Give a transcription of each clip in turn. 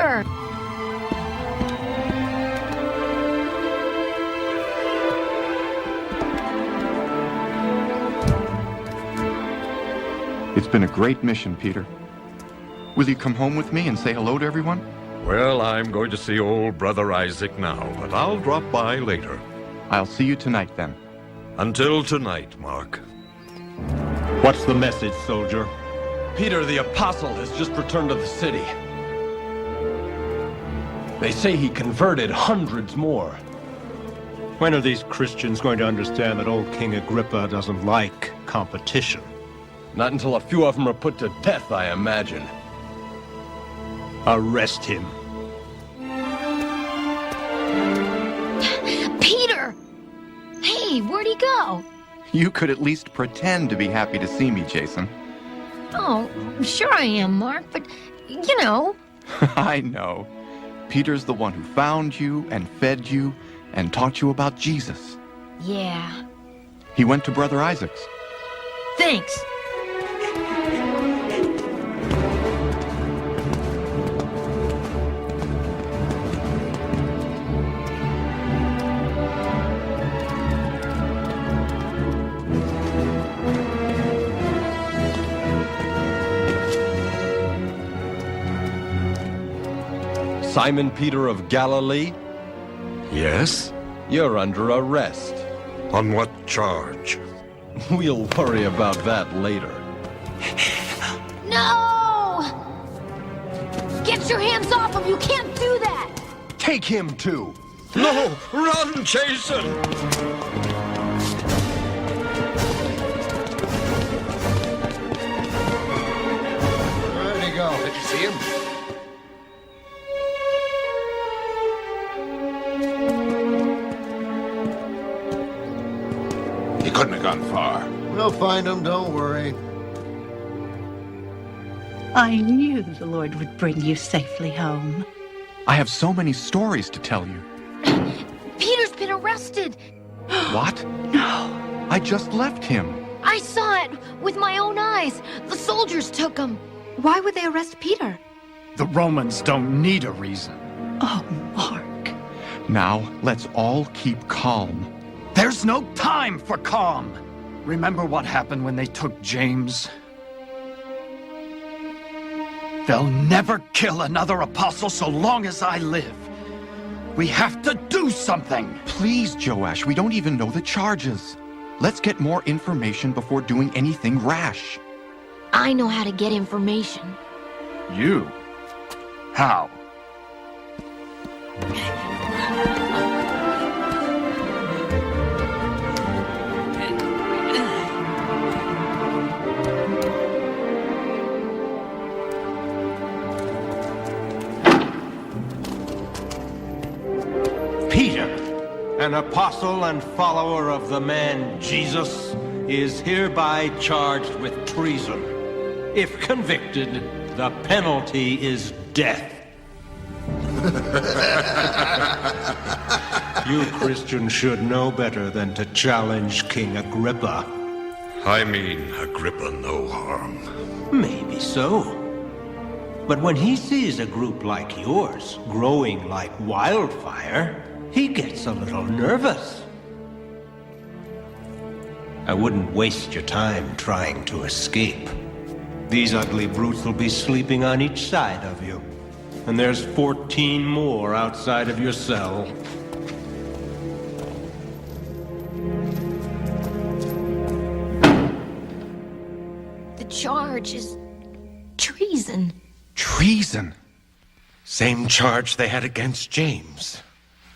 Peter! It's been a great mission, Peter. Will you come home with me and say hello to everyone? Well, I'm going to see old Brother Isaac now, but I'll drop by later. I'll see you tonight, then. Until tonight, Mark. What's the message, soldier? Peter the Apostle has just returned to the city. They say he converted hundreds more. When are these Christians going to understand that old King Agrippa doesn't like competition? Not until a few of them are put to death, I imagine. Arrest him. Peter! Hey, where'd he go? You could at least pretend to be happy to see me, Jason. Oh, sure I am, Mark, but, you know. I know. Peter's the one who found you and fed you and taught you about Jesus. Yeah. He went to Brother Isaac's. Thanks. Simon Peter of Galilee, Yes? you're under arrest. On what charge? We'll worry about that later. No! Get your hands off him! You can't do that! Take him too! No! Run, Jason! Where'd he go? Did you see him? He couldn't have gone far. We'll find him, don't worry. I knew the Lord would bring you safely home. I have so many stories to tell you. Peter's been arrested! What? No. I just left him. I saw it with my own eyes. The soldiers took him. Why would they arrest Peter? The Romans don't need a reason. Oh, Mark. Now, let's all keep calm. There's no time for calm. Remember what happened when they took James? They'll never kill another apostle so long as I live. We have to do something. Please, Joash, we don't even know the charges. Let's get more information before doing anything rash. I know how to get information. You? How? Peter, an apostle and follower of the man Jesus, is hereby charged with treason. If convicted, the penalty is death. You Christians should know better than to challenge King Agrippa. I mean, Agrippa no harm. Maybe so. But when he sees a group like yours growing like wildfire, he gets a little nervous. I wouldn't waste your time trying to escape. These ugly brutes will be sleeping on each side of you. And there's 14 more outside of your cell. The charge is treason. Treason? Same charge they had against James.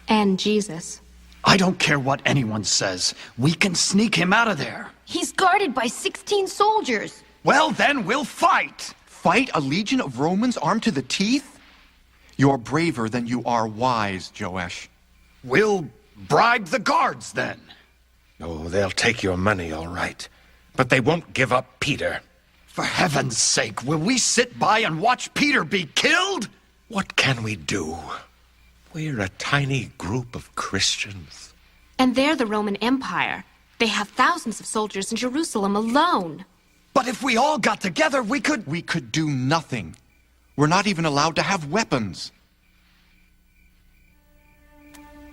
And Jesus. I don't care what anyone says. We can sneak him out of there. He's guarded by 16 soldiers. Well, then we'll fight. Fight a legion of Romans armed to the teeth? You're braver than you are wise, Joash. We'll bribe the guards then. Oh, they'll take your money, all right. But they won't give up Peter. For heaven's sake, will we sit by and watch Peter be killed? What can we do? We're a tiny group of Christians. And they're the Roman Empire. They have thousands of soldiers in Jerusalem alone. But if we all got together, we could... We could do nothing. We're not even allowed to have weapons.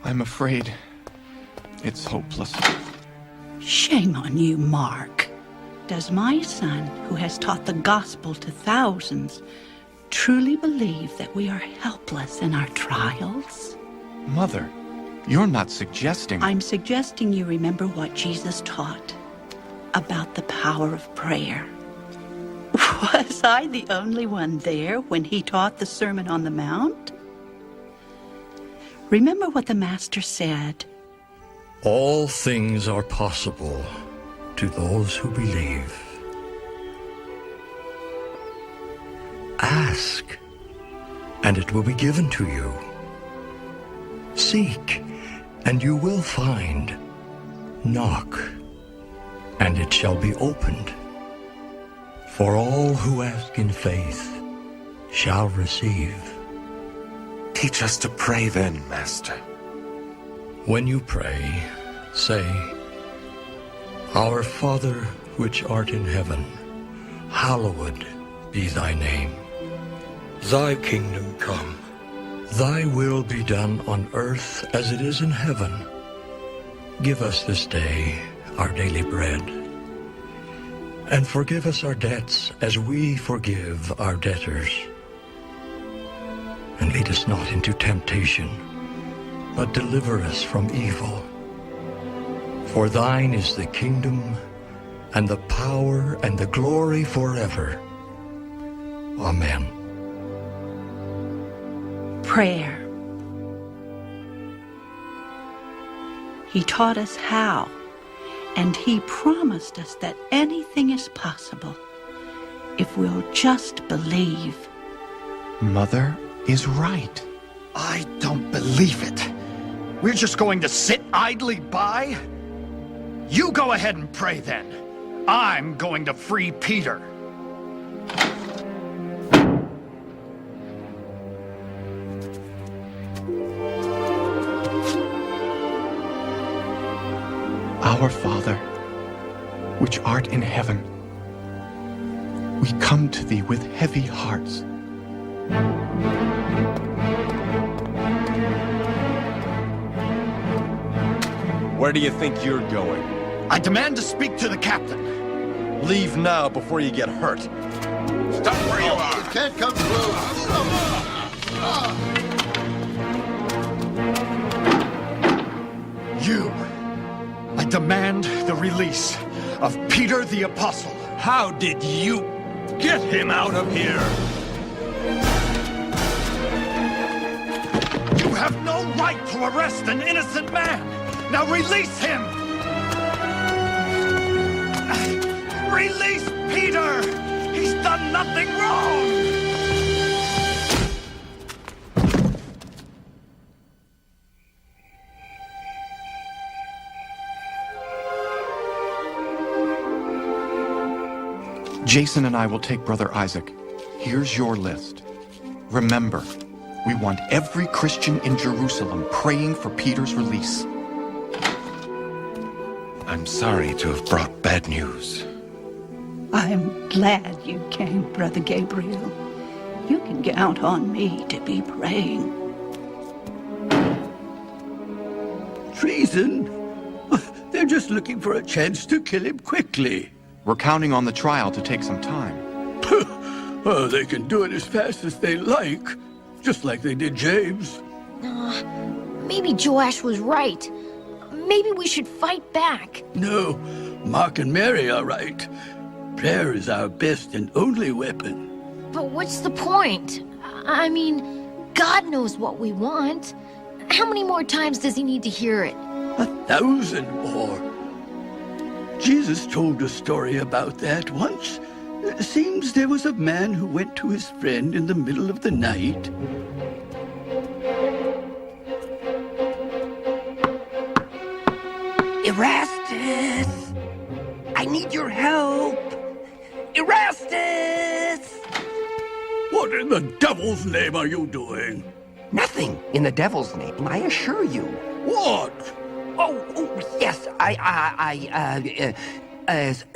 I'm afraid it's hopeless. Shame on you, Mark. Does my son, who has taught the gospel to thousands, truly believe that we are helpless in our trials? Mother, you're not suggesting... I'm suggesting you remember what Jesus taught about the power of prayer. Was I the only one there when he taught the Sermon on the Mount? Remember what the Master said. All things are possible to those who believe. Ask, and it will be given to you. Seek, and you will find. Knock, and it shall be opened. For all who ask in faith shall receive. Teach us to pray then, Master. When you pray, say, Our Father which art in heaven, hallowed be thy name. Thy kingdom come. Thy will be done on earth as it is in heaven. Give us this day our daily bread. And forgive us our debts as we forgive our debtors. And lead us not into temptation, but deliver us from evil. For thine is the kingdom, and the power, and the glory forever. Amen. Prayer. He taught us how, and he promised us that anything is possible if we'll just believe. Mother is right. I don't believe it. We're just going to sit idly by? You go ahead and pray then. I'm going to free Peter. Our Father, which art in heaven, we come to thee with heavy hearts. Where do you think you're going? I demand to speak to the captain. Leave now before you get hurt. Stop where you are! You can't come through! You. I demand the release of Peter the Apostle. How did you get him out of here? You have no right to arrest an innocent man. Now release him! Release Peter! He's done nothing wrong! Jason and I will take Brother Isaac. Here's your list. Remember, we want every Christian in Jerusalem praying for Peter's release. I'm sorry to have brought bad news. I'm glad you came, Brother Gabriel. You can count on me to be praying. Treason? They're just looking for a chance to kill him quickly. We're counting on the trial to take some time. Oh, they can do it as fast as they like, just like they did James. Maybe Joash was right. Maybe we should fight back. No, Mark and Mary are right. Prayer is our best and only weapon. But what's the point? I mean, God knows what we want. How many more times does he need to hear it? 1,000 more. Jesus told a story about that once. It seems there was a man who went to his friend in the middle of the night. Erastus! I need your help! Erastus! What in the devil's name are you doing? Nothing in the devil's name, I assure you. What? Oh, yes,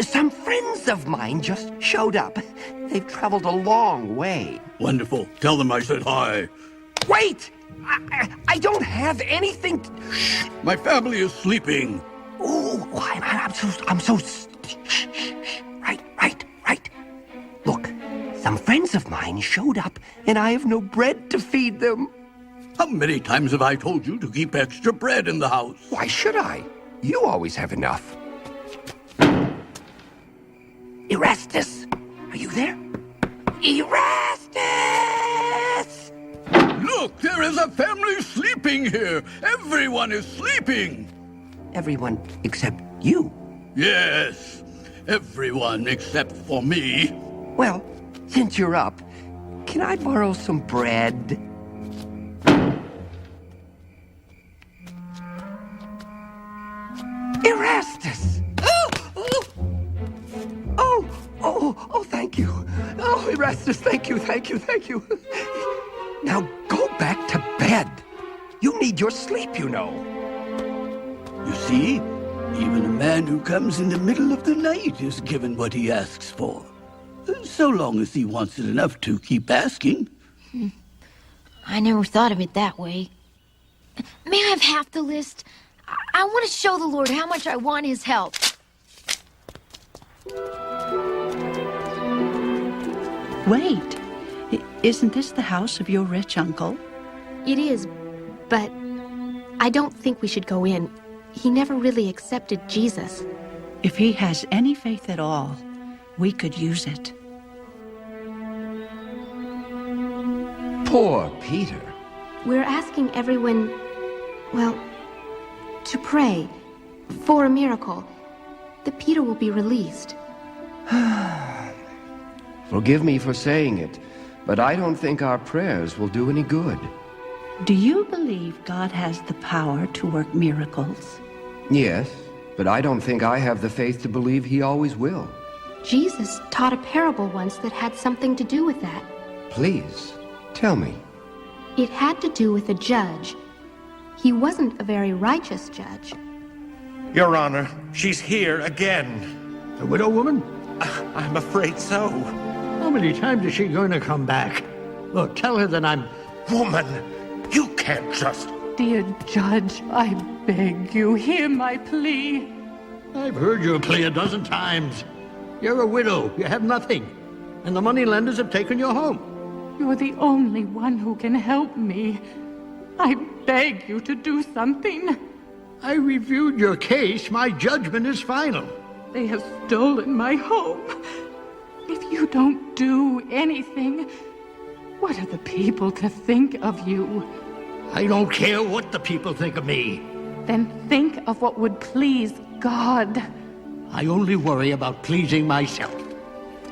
Some friends of mine just showed up. They've traveled a long way. Wonderful. Tell them I said hi. Wait! I don't have anything Shh! My family is sleeping. Oh, I'm so... Shh. Right. Look, some friends of mine showed up, and I have no bread to feed them. How many times have I told you to keep extra bread in the house? Why should I? You always have enough. Erastus! Are you there? Erastus! Look, there is a family sleeping here. Everyone is sleeping. Everyone except you. Yes, everyone except for me. Well, since you're up, can I borrow some bread? Erastus! Oh, thank you. Oh, Erastus, thank you. Now go back to bed. You need your sleep, you know. You see, even a man who comes in the middle of the night is given what he asks for. So long as he wants it enough to keep asking. I never thought of it that way. May I have half the list? I want to show the Lord how much I want his help. Wait, isn't this the house of your rich uncle? It is, but I don't think we should go in. He never really accepted Jesus. If he has any faith at all, we could use it. Poor Peter. We're asking everyone, well, to pray for a miracle, that Peter will be released. Forgive me for saying it, but I don't think our prayers will do any good. Do you believe God has the power to work miracles? Yes, but I don't think I have the faith to believe he always will. Jesus taught a parable once that had something to do with that. Please, tell me. It had to do with a judge. He wasn't a very righteous judge. Your Honor, she's here again. The widow woman? I'm afraid so. How many times is she going to come back? Look, tell her that I'm... Woman, you can't just... Dear Judge, I beg you, hear my plea. I've heard your plea a dozen times. You're a widow. You have nothing. And the moneylenders have taken your home. You're the only one who can help me. I beg you to do something. I reviewed your case. My judgment is final. They have stolen my home. If you don't do anything, what are the people to think of you? I don't care what the people think of me. Then think of what would please God. I only worry about pleasing myself.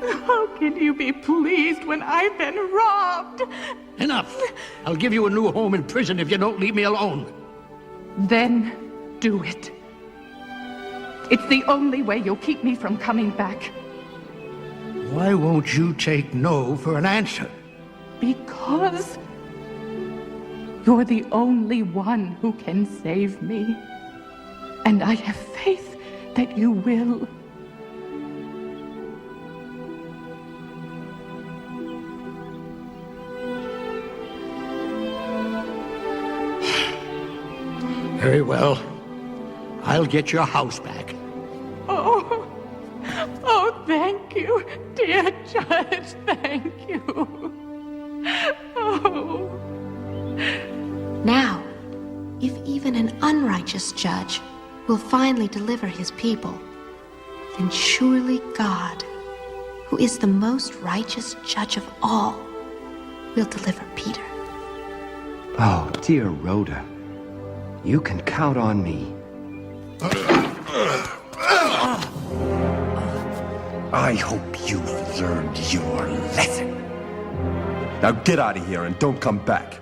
How can you be pleased when I've been robbed? Enough. I'll give you a new home in prison if you don't leave me alone. Then do it. It's the only way you'll keep me from coming back. Why won't you take no for an answer? Because you're the only one who can save me. And I have faith that you will. Very well. I'll get your house back. Oh, thank you, dear Judge, thank you. Oh. Now, if even an unrighteous judge will finally deliver his people, then surely God, who is the most righteous judge of all, will deliver Peter. Oh, dear Rhoda, you can count on me. I hope you've learned your lesson. Now get out of here and don't come back.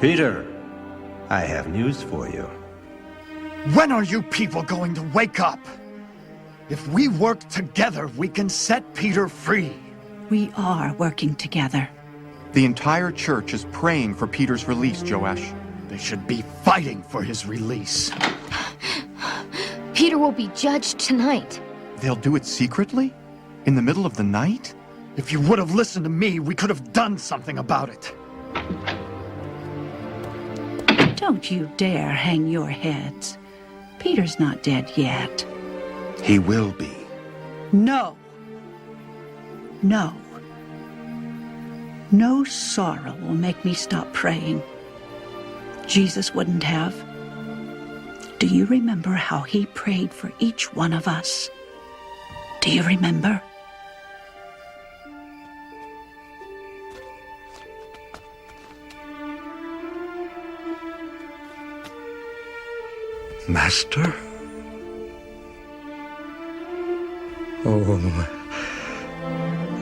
Peter, I have news for you. When are you people going to wake up? If we work together, we can set Peter free. We are working together. The entire church is praying for Peter's release, Joash. They should be fighting for his release. Peter will be judged tonight. They'll do it secretly? In the middle of the night? If you would have listened to me, we could have done something about it. Don't you dare hang your heads. Peter's not dead yet. He will be. No. No. No sorrow will make me stop praying. Jesus wouldn't have. Do you remember how he prayed for each one of us? Do you remember? Master? Oh,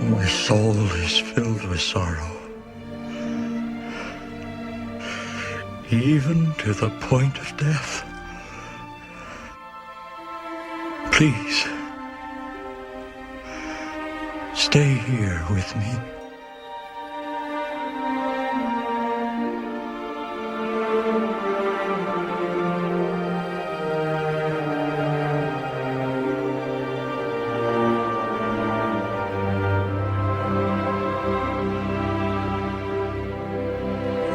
my soul is filled with sorrow, even to the point of death. Please, stay here with me.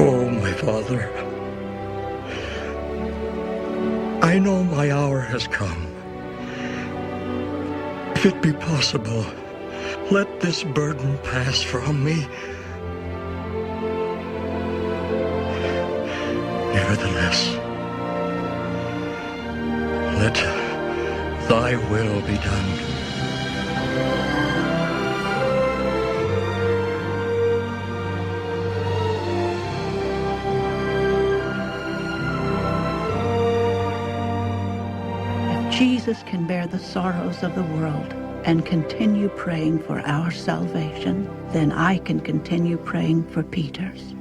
Oh, my Father, I know my hour has come. If it be possible, let this burden pass from me. Nevertheless, let thy will be done. Jesus can bear the sorrows of the world and continue praying for our salvation, then I can continue praying for Peter's.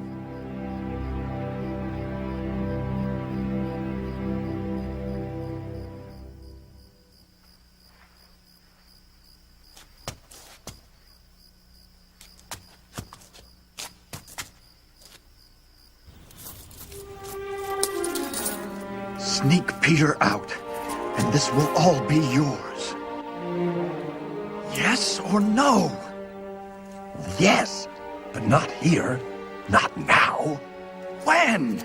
Sneak Peter out, and this will all be yours. Yes or no? Yes, but not here. Not now. When?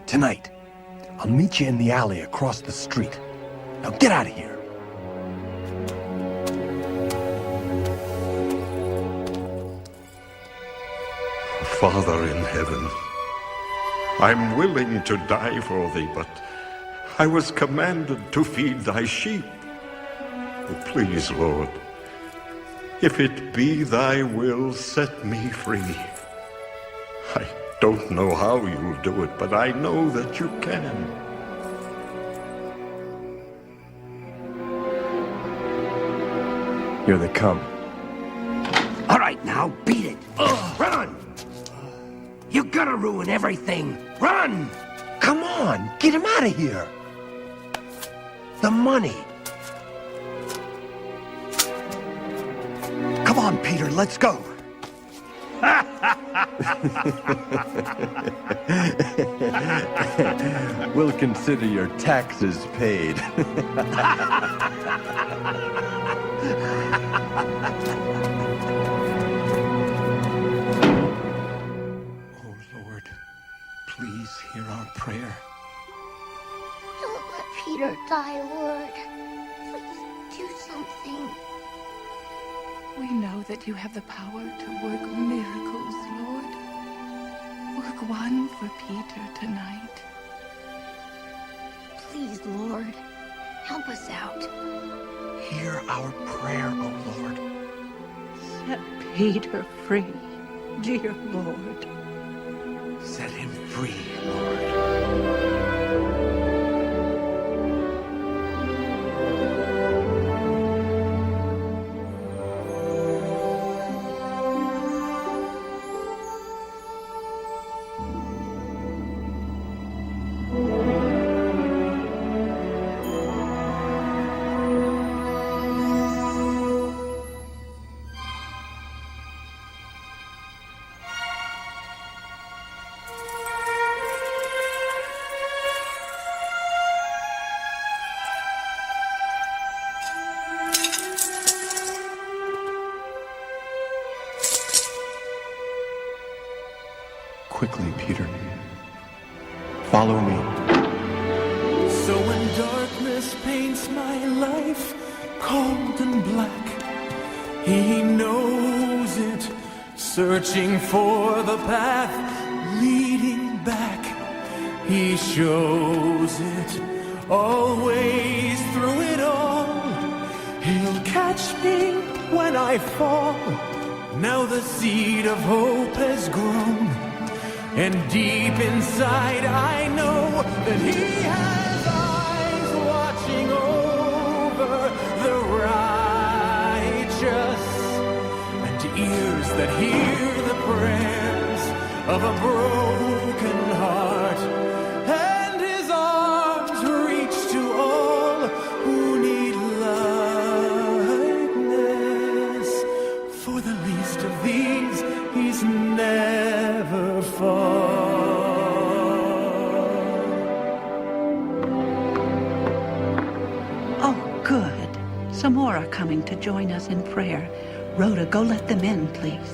Tonight. I'll meet you in the alley across the street. Now get out of here. Father in heaven, I'm willing to die for thee, but I was commanded to feed thy sheep. Oh, please, Lord, if it be thy will, set me free. I don't know how you'll do it, but I know that you can. Here they come. All right, now, beat it. Run! You're gonna ruin everything. Run! Come on, get him out of here. The money. Come on, Peter, let's go. We'll consider your taxes paid. Oh, Lord, please hear our prayer. Don't let Peter die, Lord. Please do something. We know that you have the power to work miracles, Lord. Work one for Peter tonight. Please, Lord, help us out. Hear our prayer, O Lord. Set Peter free, dear Lord. Set him free, Lord. quickly, Peter. Follow me. So when darkness paints my life cold and black, he knows it, searching for the path leading back. He shows it, always through it all. He'll catch me when I fall. Now the seed of hope has grown, and deep inside I know that he has eyes watching over the righteous, and ears that hear the prayers of a broken heart, and his arms reach to all who need likeness. For the least of these, he's never far. Oh, good. Some more are coming to join us in prayer. Rhoda, go let them in, please.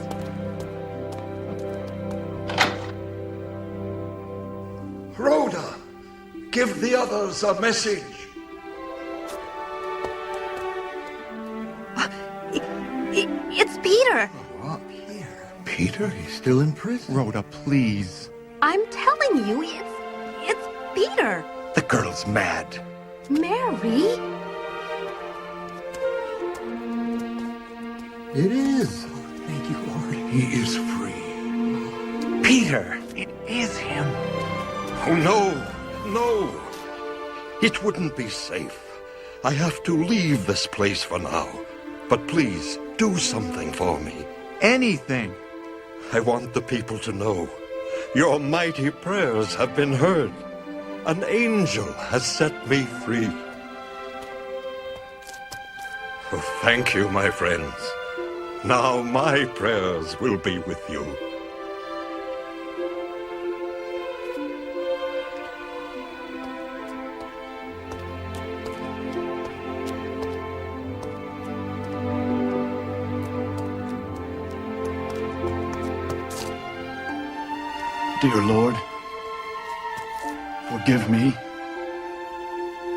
Rhoda, give the others a message. It's Peter. Peter? He's still in prison. Rhoda, please. I'm telling you, it's Peter. The girl's mad. Mary? It is. Thank you, Lord. He is free. Peter, it is him. Oh, no, no. It wouldn't be safe. I have to leave this place for now. But please, do something for me. Anything. I want the people to know your mighty prayers have been heard. An angel has set me free. Oh, thank you, my friends. Now my prayers will be with you. Dear Lord, forgive me.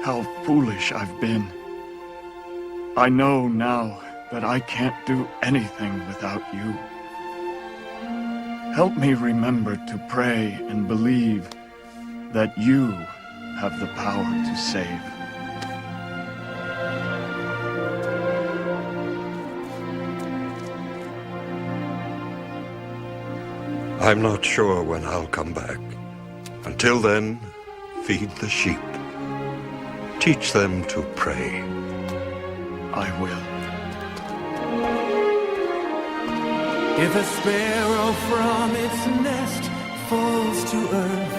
How foolish I've been. I know now that I can't do anything without you. Help me remember to pray and believe that you have the power to save. I'm not sure when I'll come back. Until then, feed the sheep. Teach them to pray. I will. If a sparrow from its nest falls to earth,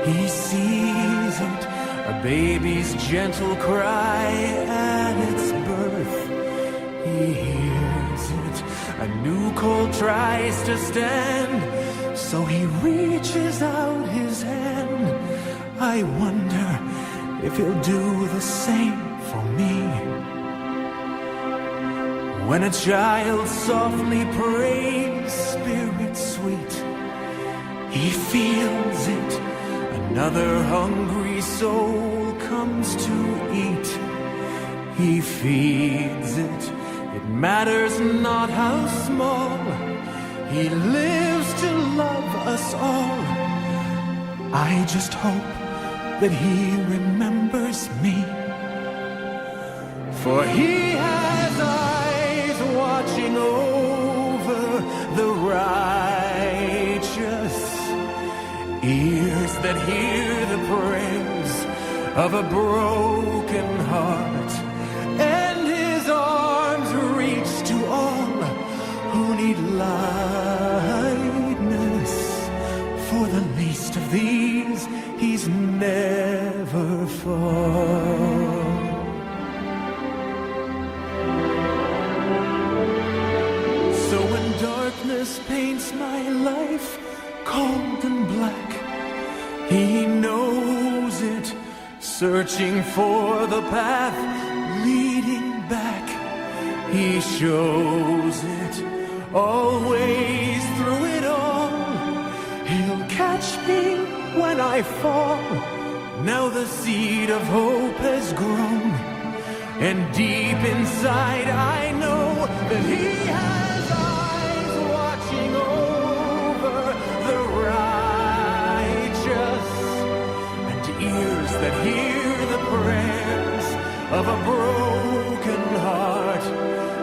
he sees it, a baby's gentle cry at its birth. He hears it, a new colt tries to stand, so he reaches out his hand. I wonder if he'll do the same for me. When a child softly prays, Spirit sweet, he feels it. Another hungry soul comes to eat. He feeds it. It matters not how small. He lives to love us all. I just hope that he remembers me. For he has eyes watching over the righteous, ears that hear the prayers of a broken heart, and his arms reach to all who need lightness. For the least of these, he's never far. So when darkness paints my life cold and black, he knows it, searching for the path leading back. He shows it, always through it all. He'll catch me when I fall. Now the seed of hope has grown, and deep inside I know that He has eyes watching over the righteous, and ears that hear the prayers of a broken heart,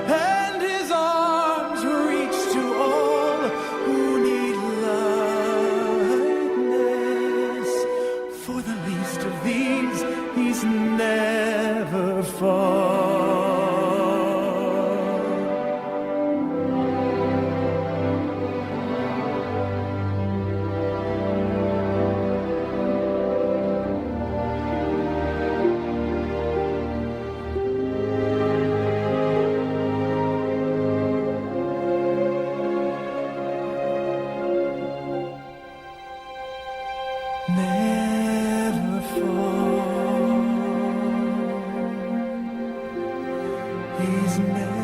and His arms reach to all who need likeness. For the least of these, He's never far. Never fall. He's never